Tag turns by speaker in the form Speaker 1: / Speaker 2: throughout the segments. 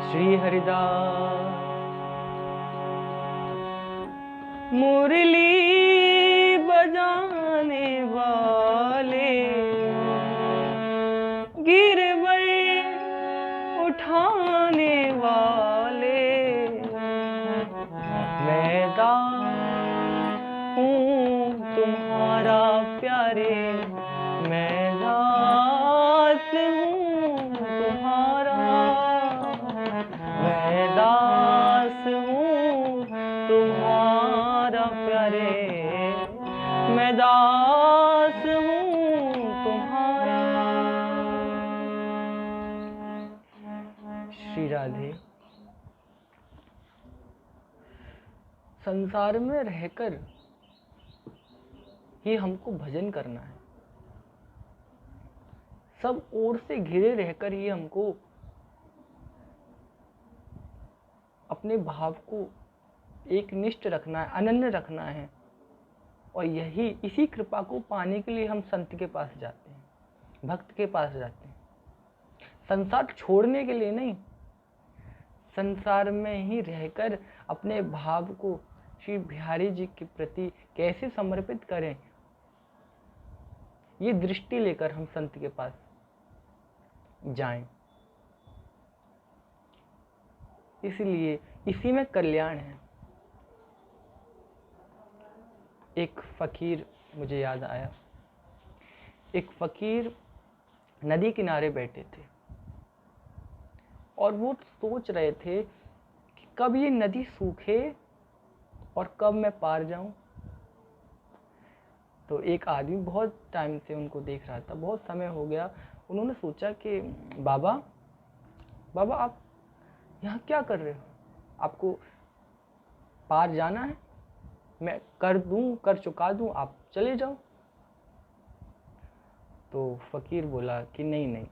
Speaker 1: श्री हरिदास। मुरली बजाने वाले, गिरवर उठाने वाले, मैं दास हूँ तुम्हारा प्यारे, मैं दास हूँ तुम्हारा, मैं दास हूँ तुम्हारा प्यारे, मैं दास हूँ तुम्हारा। श्री राधे। संसार में रहकर ही हमको भजन करना है। सब ओर से घिरे रहकर ही हमको अपने भाव को एक निष्ठ रखना है, अनन्य रखना है। और यही इसी कृपा को पाने के लिए हम संत के पास जाते हैं, भक्त के पास जाते हैं। संसार छोड़ने के लिए नहीं, संसार में ही रहकर अपने भाव को श्री बिहारी जी के प्रति कैसे समर्पित करें, ये दृष्टि लेकर हम संत के पास जाएं। इसलिए इसी में कल्याण है। एक फकीर मुझे याद आया। एक फकीर नदी किनारे बैठे थे और वो सोच रहे थे कि कब ये नदी सूखे और कब मैं पार जाऊं। तो एक आदमी बहुत टाइम से उनको देख रहा था, बहुत समय हो गया। उन्होंने सोचा कि बाबा आप यहाँ क्या कर रहे हो? आपको पार जाना है, मैं कर चुका दूं, आप चले जाओ। तो फकीर बोला कि नहीं,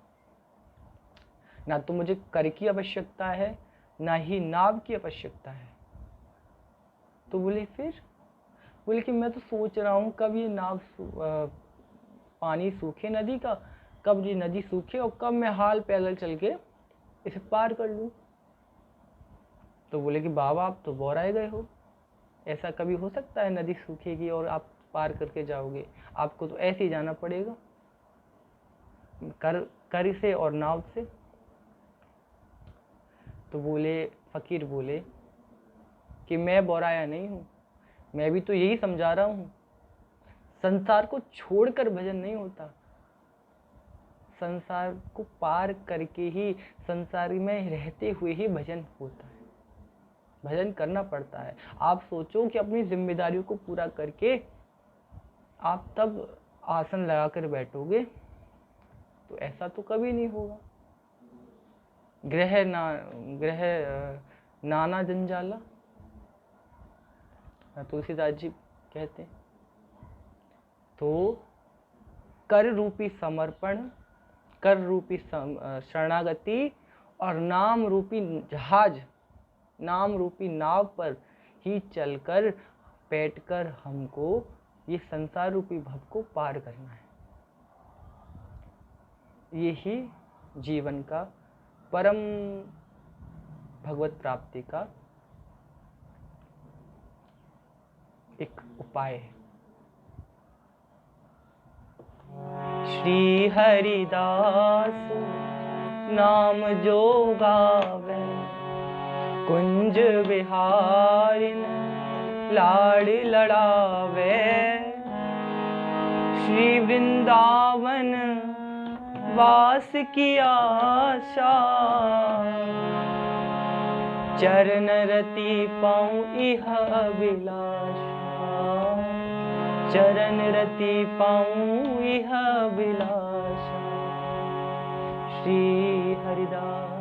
Speaker 1: ना तो मुझे कर की आवश्यकता है, ना ही नाव की आवश्यकता है। तो बोले कि मैं तो सोच रहा हूँ कब ये पानी सूखे नदी का, कब ये नदी सूखे और कब मैं हाल पैदल चल के इसे पार कर लूँ। तो बोले कि बाबा आप तो बौराए गए हो, ऐसा कभी हो सकता है नदी सूखेगी और आप पार करके जाओगे? आपको तो ऐसे ही जाना पड़ेगा, कर से और नाव से। तो फकीर बोले कि मैं बौराया नहीं हूँ, मैं भी तो यही समझा रहा हूँ, संसार को छोड़कर भजन नहीं होता, संसार को पार करके ही, संसार में रहते हुए ही भजन होता है। भजन करना पड़ता है। आप सोचो कि अपनी जिम्मेदारियों को पूरा करके आप तब आसन लगाकर बैठोगे, तो ऐसा तो कभी नहीं होगा। ग्रह नाना जंजाला, तुलसीदास जी कहते हैं। तो कर रूपी समर्पण, कर रूपी शरणागति और नाम रूपी जहाज, नाम रूपी नाव पर ही चलकर बैठकर हमको ये संसार रूपी भव को पार करना है। यही जीवन का परम भगवत प्राप्ति का एक उपाय है। श्री हरिदास नाम जो गावे, कुंज विहारिन लाड़ लड़ावे, श्री वृंदावन वास की आशा, चरण रति पाऊं इह अभिलाषा, चरण रति पाऊं इह अभिलाषा। श्री हरिदास।